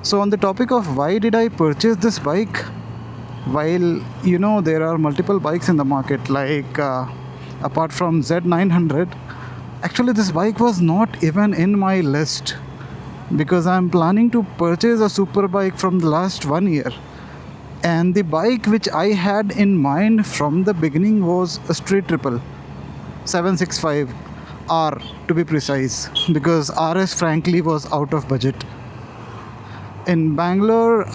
So on the topic of why did I purchase this bike, while there are multiple bikes in the market, like apart from Z900, actually this bike was not even in my list, because I'm planning to purchase a super bike from the last 1 year. And the bike which I had in mind from the beginning was a street triple 765R, to be precise, because RS frankly was out of budget. In Bangalore,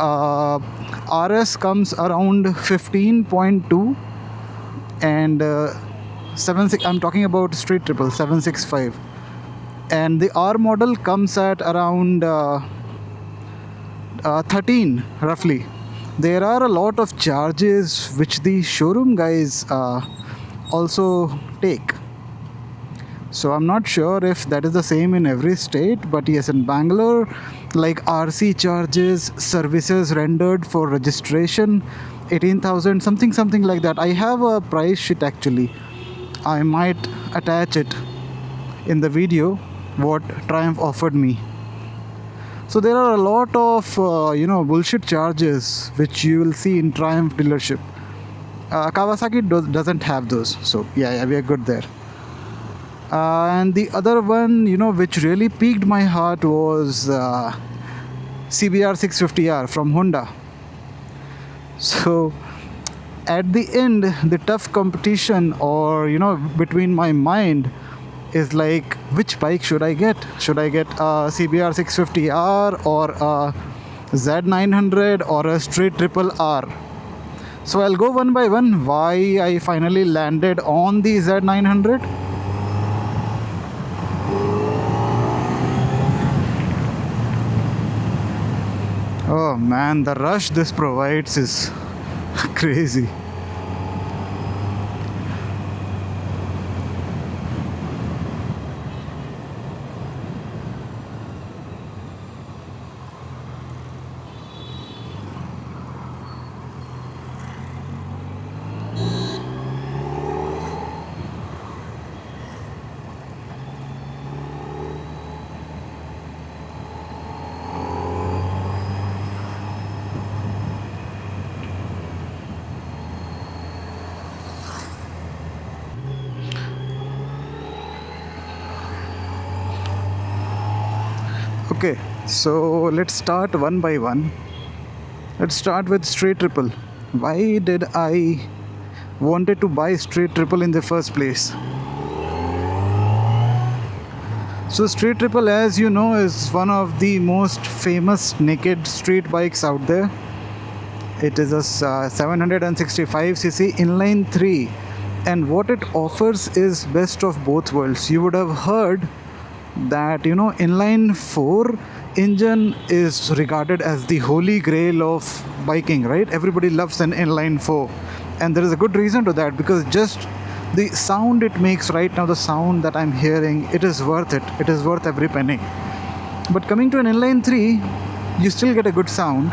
RS comes around 15.2, and I'm talking about street triple 765, and the R model comes at around 13 roughly. There are a lot of charges which the showroom guys also take. So I'm not sure if that is the same in every state, but yes, in Bangalore, like RC charges, services rendered for registration, 18,000, something like that. I have a price sheet actually. I might attach it in the video what Triumph offered me. So there are a lot of bullshit charges which you will see in Triumph dealership. Kawasaki doesn't have those, so yeah, we are good there. And the other one, which really piqued my heart was CBR650R from Honda. So at the end, the tough competition, or between my mind, is like, which bike should I get? Should I get a CBR650R or a Z900 or a straight triple R? So I'll go one by one why I finally landed on the Z900. Oh man, the rush this provides is crazy. Okay, so let's start one by one. Let's start with straight triple. Why did I wanted to buy straight triple in the first place? So straight triple, as you know, is one of the most famous naked street bikes out there. It is a 765cc inline 3, and what it offers is best of both worlds. You would have heard that inline 4 engine is regarded as the holy grail of biking, right? Everybody loves an inline 4, and there is a good reason to that, because just the sound it makes right now, the sound that I'm hearing, it is worth it. It is worth every penny. But coming to an inline 3, you still get a good sound,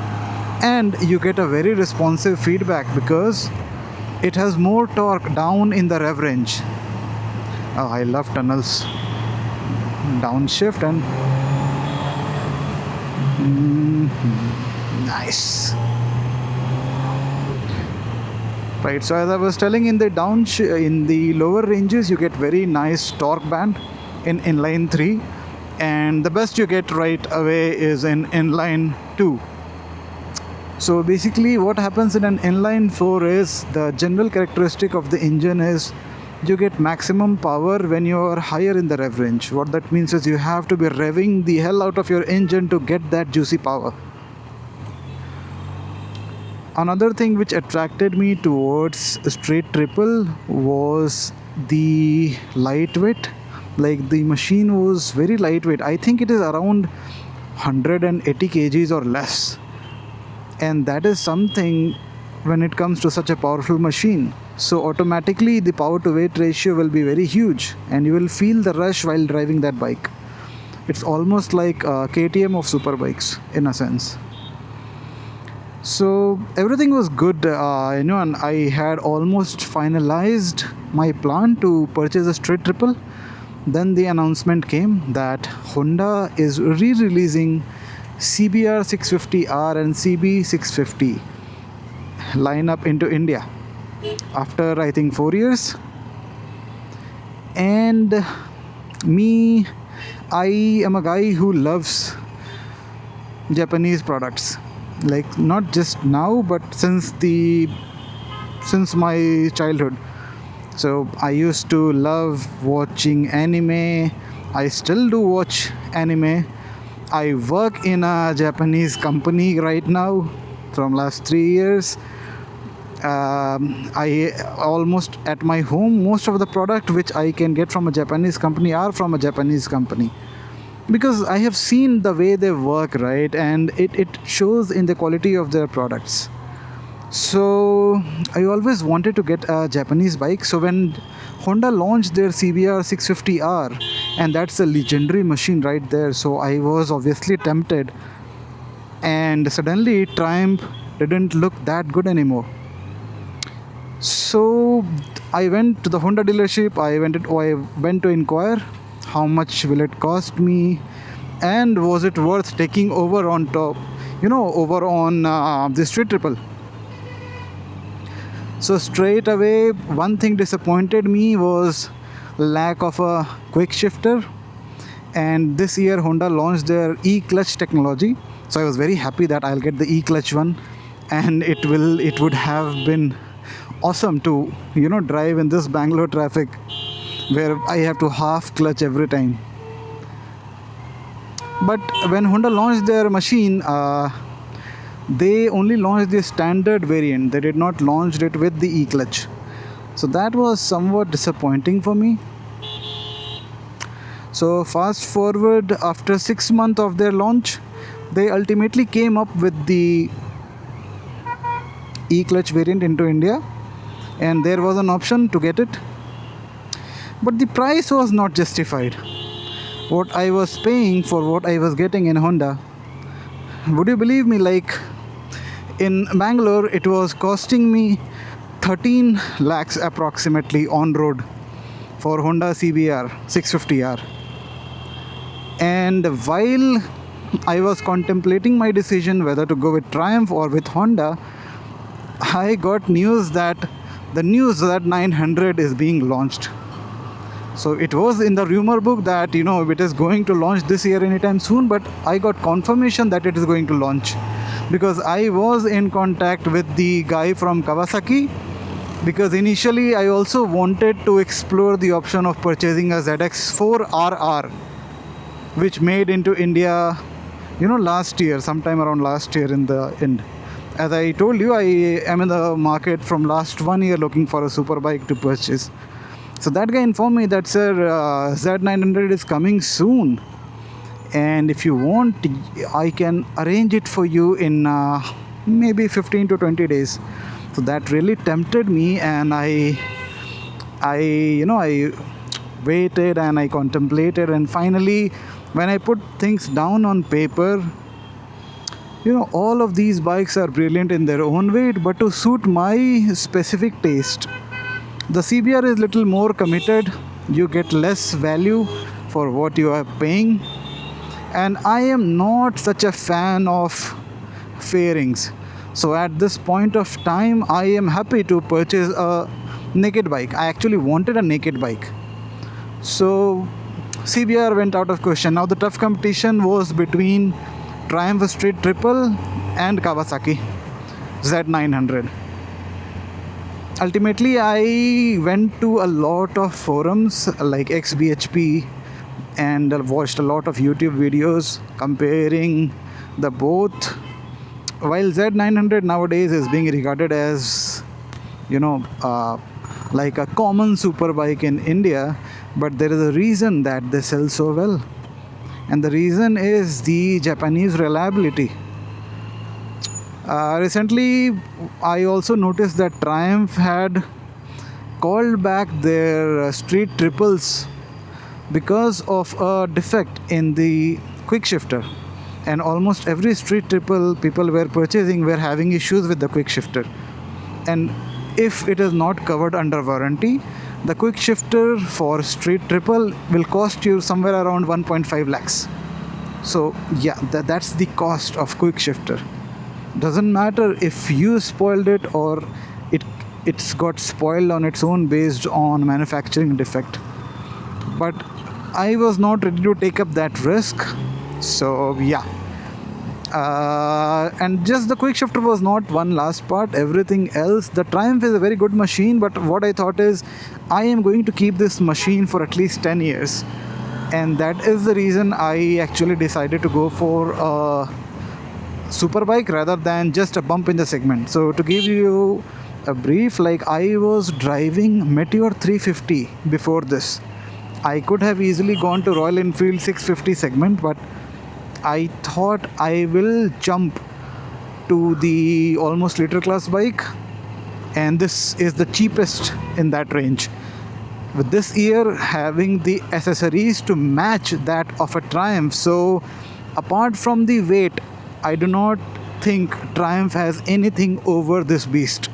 and you get a very responsive feedback because it has more torque down in the rev range. Oh, I love tunnels. Downshift and nice. Right, so as I was telling, in the in the lower ranges you get very nice torque band in inline 3, and the best you get right away is in inline 2. So basically what happens in an inline 4 is, the general characteristic of the engine is you get maximum power when you are higher in the rev range. What that means is you have to be revving the hell out of your engine to get that juicy power. Another thing which attracted me towards straight triple was the lightweight. Like, the machine was very lightweight. I think it is around 180 kgs or less, and that is something when it comes to such a powerful machine. So automatically the power to weight ratio will be very huge, and you will feel the rush while driving that bike. It's almost like a KTM of super bikes in a sense. So everything was good, and I had almost finalized my plan to purchase a straight triple. Then the announcement came that Honda is re-releasing CBR650R and CB650 line up into India after I think 4 years. And me, I am a guy who loves Japanese products, like not just now but since my childhood. So I used to love watching anime. I still do watch anime. I work in a Japanese company right now from last 3 years. I almost at my home, most of the product which I can get from a Japanese company are from a Japanese company, because I have seen the way they work, right? And it shows in the quality of their products. So I always wanted to get a Japanese bike. So when Honda launched their CBR650R, and that's a legendary machine right there, so I was obviously tempted. And suddenly Triumph didn't look that good anymore. So I went to the Honda dealership. I went to inquire how much will it cost me, and was it worth taking over on top, over on the street triple. So straight away, one thing disappointed me was lack of a quick shifter. And this year Honda launched their e-clutch technology, so I was very happy that I'll get the e-clutch one, and it would have been awesome to drive in this Bangalore traffic where I have to half clutch every time. But when Honda launched their machine, they only launched the standard variant. They did not launch it with the e-clutch. So that was somewhat disappointing for me. So fast forward, after 6 months of their launch, they ultimately came up with the e-clutch variant into India, and there was an option to get it. But the price was not justified. What I was paying for what I was getting in Honda, would you believe me, like in Bangalore it was costing me 13 lakhs approximately on road for Honda CBR650R. And while I was contemplating my decision whether to go with Triumph or with Honda, I got news that the Z900 is being launched. So it was in the rumor book that it is going to launch this year anytime soon, but I got confirmation that it is going to launch because I was in contact with the guy from Kawasaki, because initially I also wanted to explore the option of purchasing a ZX4RR, which made into India last year, sometime around last year in the end. As I told you, I am in the market from last 1 year looking for a super bike to purchase. So that guy informed me that, sir, Z900 is coming soon, and if you want, I can arrange it for you in maybe 15 to 20 days. So that really tempted me, and I waited and I contemplated, and finally when I put things down on paper, all of these bikes are brilliant in their own way, but to suit my specific taste, the CBR is little more committed. You get less value for what you are paying, and I am not such a fan of fairings. So at this point of time, I am happy to purchase a naked bike. I actually wanted a naked bike, so CBR went out of question. Now the tough competition was between Triumph Street Triple and Kawasaki Z900. Ultimately, I went to a lot of forums like XBHP and watched a lot of YouTube videos comparing the both. While Z900 nowadays is being regarded as like a common super bike in India, but there is a reason that they sell so well, and the reason is the Japanese reliability. Recently, I also noticed that Triumph had called back their street triples because of a defect in the quick shifter, and almost every street triple people were purchasing were having issues with the quick shifter. And if it is not covered under warranty, the quick shifter for street triple will cost you somewhere around 1.5 lakhs. So yeah, that's the cost of quick shifter. Doesn't matter if you spoiled it or it it's got spoiled on its own based on manufacturing defect. But I was not ready to take up that risk. So yeah. And just the quick shifter was not one last part. Everything else, the Triumph is a very good machine, but what I thought is I am going to keep this machine for at least 10 years, and that is the reason I actually decided to go for a superbike rather than just a bump in the segment. So to give you a brief, like I was driving Meteor 350 before this. I could have easily gone to Royal Enfield 650 segment, but I thought I will jump to the almost liter class bike, and this is the cheapest in that range. With this year having the accessories to match that of a Triumph, so apart from the weight, I do not think Triumph has anything over this beast.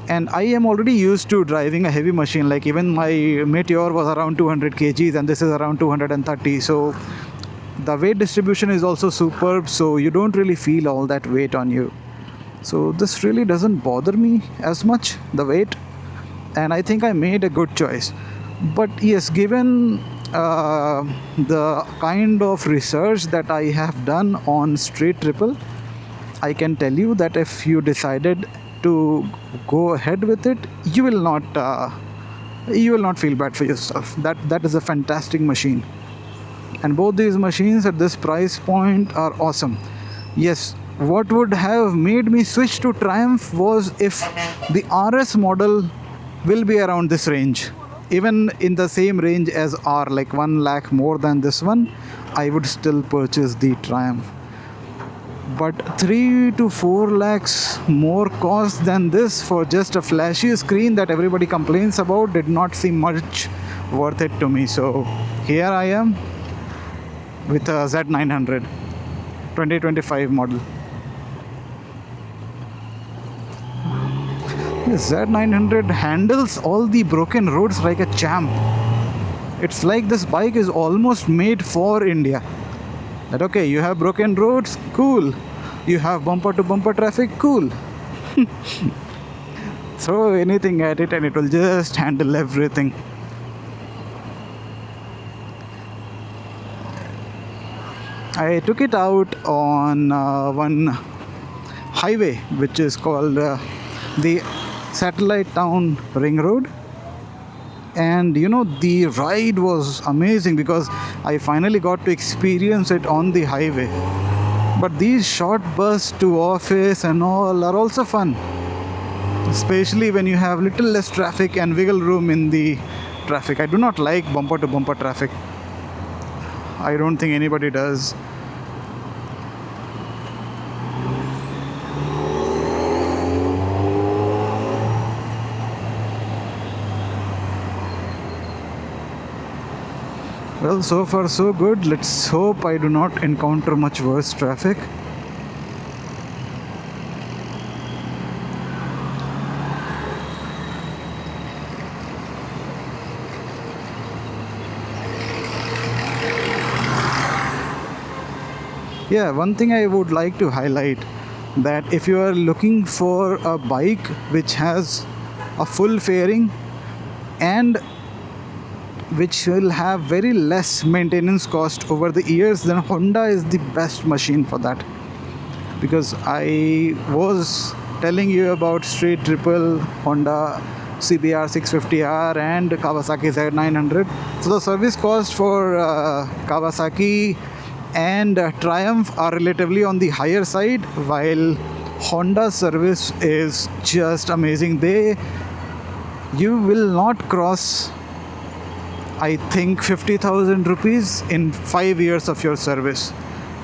And I am already used to driving a heavy machine, like even my Meteor was around 200 kgs and this is around 230. So the weight distribution is also superb, so you don't really feel all that weight on you. So this really doesn't bother me as much, the weight, and I think I made a good choice. But yes, given the kind of research that I have done on straight triple, I can tell you that if you decided to go ahead with it, you will not feel bad for yourself. That is a fantastic machine. And both these machines at this price point are awesome. Yes, what would have made me switch to Triumph was if the RS model will be around this range, even in the same range as R, like 1 lakh more than this one, I would still purchase the Triumph. But 3 to 4 lakhs more cost than this for just a flashy screen that everybody complains about did not seem much worth it to me. So here I am with a Z900 2025 model. The Z900 handles all the broken roads like a champ. It's like this bike is almost made for India. That okay, you have broken roads, cool. You have bumper to bumper traffic, cool. Throw anything at it and it will just handle everything. I took it out on one highway which is called the Satellite Town Ring Road, and you know, the ride was amazing because I finally got to experience it on the highway. But these short bursts to office and all are also fun, especially when you have little less traffic and wiggle room in the traffic. I do not like bumper to bumper traffic. I don't think anybody does. Well, so far so good. Let's hope I do not encounter much worse traffic. Yeah, one thing I would like to highlight, that if you are looking for a bike which has a full fairing and which will have very less maintenance cost over the years, then Honda is the best machine for that. Because I was telling you about straight triple, Honda CBR650R and Kawasaki Z900. So the service cost for Kawasaki and Triumph are relatively on the higher side, while Honda service is just amazing. You will not cross, I think, 50,000 rupees in 5 years of your service.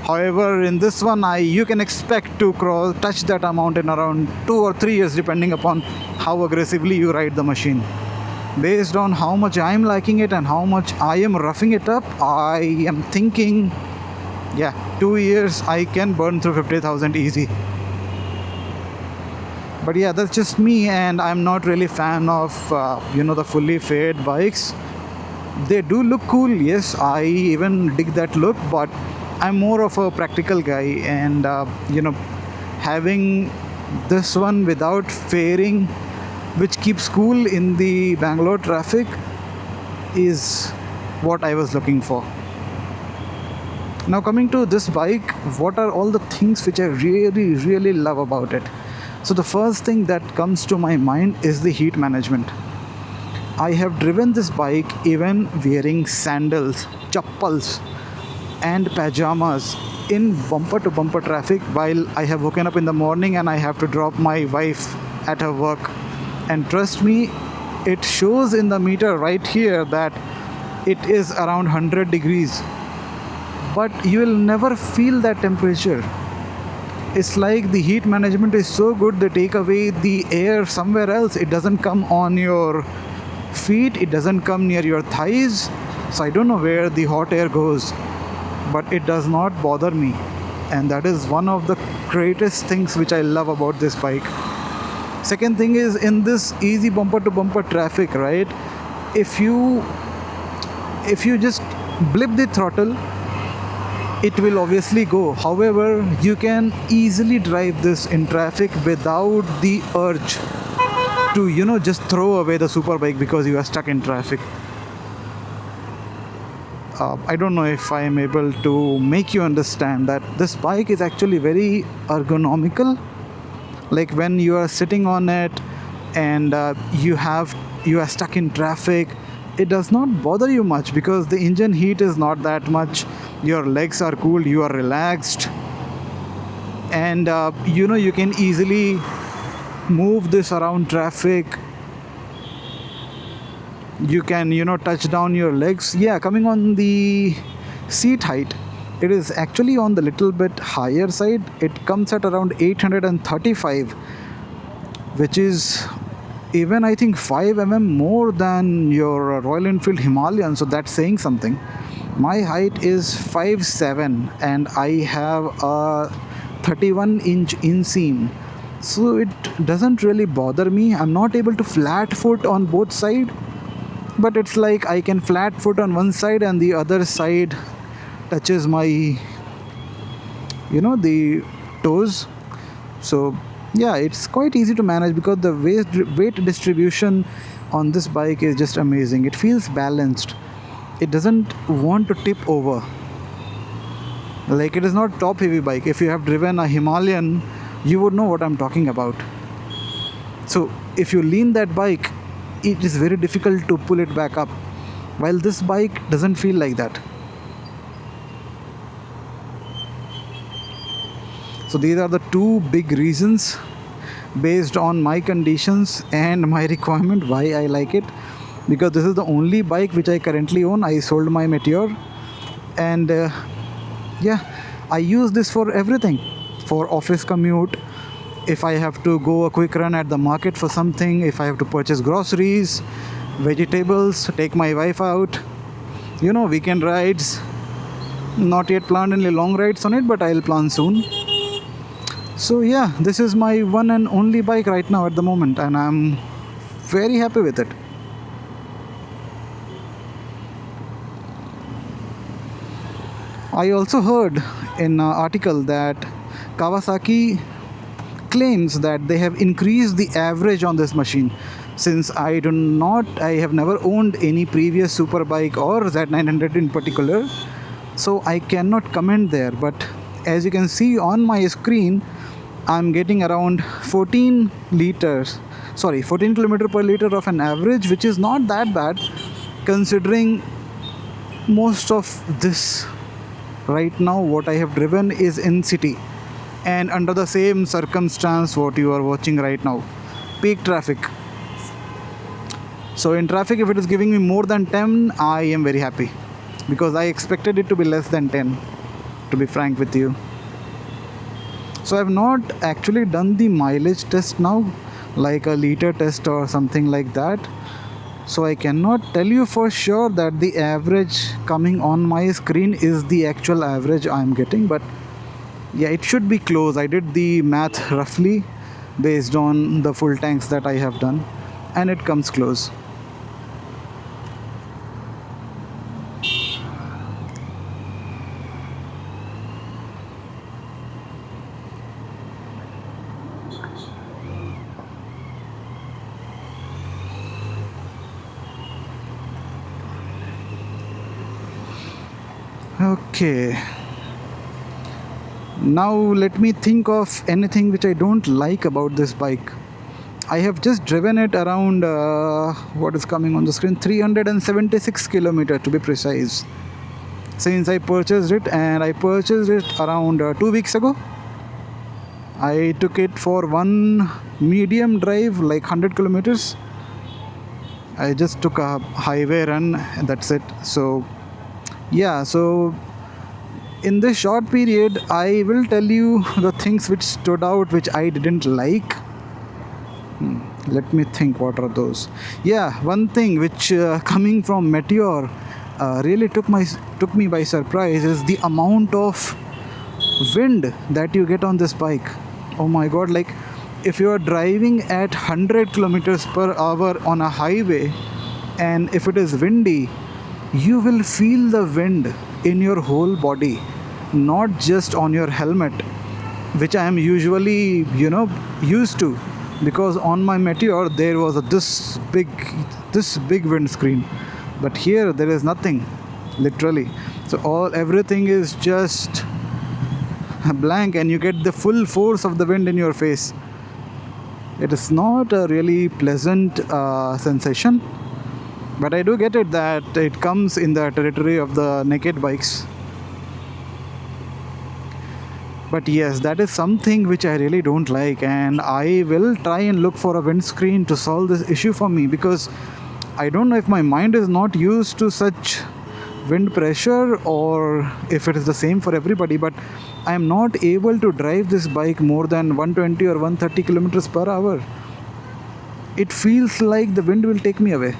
However, in this one, you can expect to touch that amount in around 2 or 3 years, depending upon how aggressively you ride the machine. Based on how much I am liking it and how much I am roughing it up, I am thinking, yeah, 2 years I can burn through 50,000 easy. But yeah, that's just me, and I'm not really fan of the fully faired bikes. They do look cool, yes, I even dig that look, but I'm more of a practical guy, and having this one without fairing, which keeps cool in the Bangalore traffic, is what I was looking for. Now coming to this bike, what are all the things which I really love about it? So the first thing that comes to my mind is the heat management. I have driven this bike even wearing sandals, chappals and pajamas in bumper to bumper traffic while I have woken up in the morning and I have to drop my wife at her work. And trust me, it shows in the meter right here that it is around 100 degrees. But you will never feel that temperature. It's like the heat management is so good, they take away the air somewhere else. It doesn't come on your feet, it doesn't come near your thighs. So I don't know where the hot air goes, but it does not bother me. And that is one of the greatest things which I love about this bike. Second thing is, in this easy bumper to bumper traffic, right? If you just blip the throttle, it will obviously go. However, you can easily drive this in traffic without the urge to just throw away the super bike because you are stuck in traffic. I don't know if I am able to make you understand that this bike is actually very ergonomical. Like when you are sitting on it and you are stuck in traffic, it does not bother you much because the engine heat is not that much. Your legs are cool, you are relaxed, and you can easily move this around traffic. You can touch down your legs. Yeah, coming on the seat height, it is actually on the little bit higher side. It comes at around 835, which is even I think 5 more than your Royal Enfield Himalayan, so that's saying something. My height is 5'7" and I have a 31-inch inseam, so it doesn't really bother me. I'm not able to flat foot on both sides, but it's like I can flat foot on one side and the other side touches my the toes. So yeah, it's quite easy to manage because the weight distribution on this bike is just amazing. It feels balanced. It doesn't want to tip over. Like, it is not top heavy bike. If you have driven a Himalayan, you would know what I'm talking about. So if you lean that bike, it is very difficult to pull it back up, while this bike doesn't feel like that. So these are the two big reasons based on my conditions and my requirement why I like it. Because this is the only bike which I currently own. I sold my Meteor, and yeah, I use this for everything. For office commute, if I have to go a quick run at the market for something, if I have to purchase groceries, vegetables, take my wife out, weekend rides. Not yet planned any long rides on it, but I'll plan soon. So yeah, this is my one and only bike right now at the moment, and I'm very happy with it. I also heard in an article that Kawasaki claims that they have increased the average on this machine. Since I have never owned any previous super bike or Z900 in particular, so I cannot comment there. But as you can see on my screen, I'm getting around 14 kilometer per liter of an average, which is not that bad considering most of this right now what I have driven is in city and under the same circumstance what you are watching right now, peak traffic. So in traffic, if it is giving me more than 10, I am very happy, because I expected it to be less than 10, to be frank with you. So I have not actually done the mileage test now, like a liter test or something like that. So I cannot tell you for sure that the average coming on my screen is the actual average I'm getting, but yeah, it should be close. I did the math roughly based on the full tanks that I have done, and it comes close. Okay, now let me think of anything which I don't like about this bike. I have just driven it around what is coming on the screen, 376 kilometer to be precise, since I purchased it, and I purchased it around 2 weeks ago. I took it for one medium drive, like 100 kilometers. I just took a highway run and that's it. So yeah, so in this short period I will tell you the things which stood out which I didn't like. Let me think, what are those? Yeah, one thing which coming from Meteor really took me by surprise is the amount of wind that you get on this bike. Oh my god, like if you are driving at 100 kilometers per hour on a highway and if it is windy, you will feel the wind in your whole body, not just on your helmet, which I am usually used to, because on my Meteor there was this big windscreen, but here there is nothing, literally. So everything is just blank and you get the full force of the wind in your face. It is not a really pleasant sensation, but I do get it that it comes in the territory of the naked bikes. But yes, that is something which I really don't like, and I will try and look for a windscreen to solve this issue for me, because I don't know if my mind is not used to such wind pressure or if it is the same for everybody, but I am not able to drive this bike more than 120 or 130 kilometers per hour. It feels like the wind will take me away.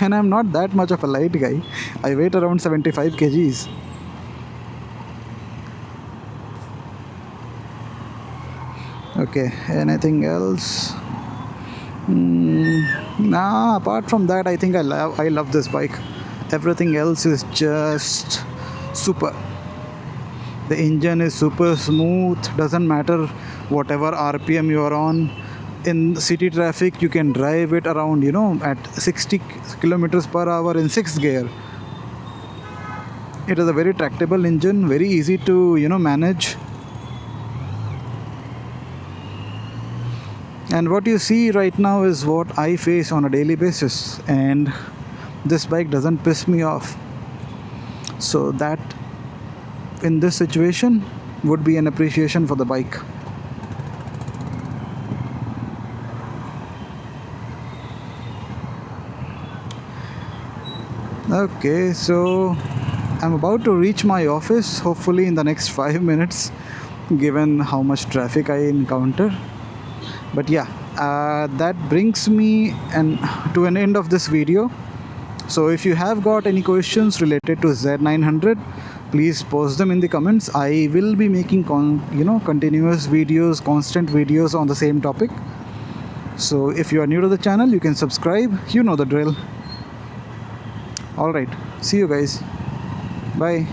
And I'm not that much of a light guy. I weight around 75 kgs. Okay, anything else? Nah, apart from that, I think I love this bike. Everything else is just super. The engine is super smooth, doesn't matter whatever RPM you are on. In city traffic you can drive it around at 60 kilometers per hour in 6th gear. It is a very tractable engine, very easy to manage. And what you see right now is what I face on a daily basis, and this bike doesn't piss me off. So that in this situation would be an appreciation for the bike. Okay, so I'm about to reach my office, hopefully in the next 5 minutes, given how much traffic I encounter. But yeah, that brings me to an end of this video. So if you have got any questions related to Z900, please post them in the comments. I will be making continuous videos, constant videos on the same topic. So if you are new to the channel, you can subscribe. You know the drill. Alright, see you guys. Bye.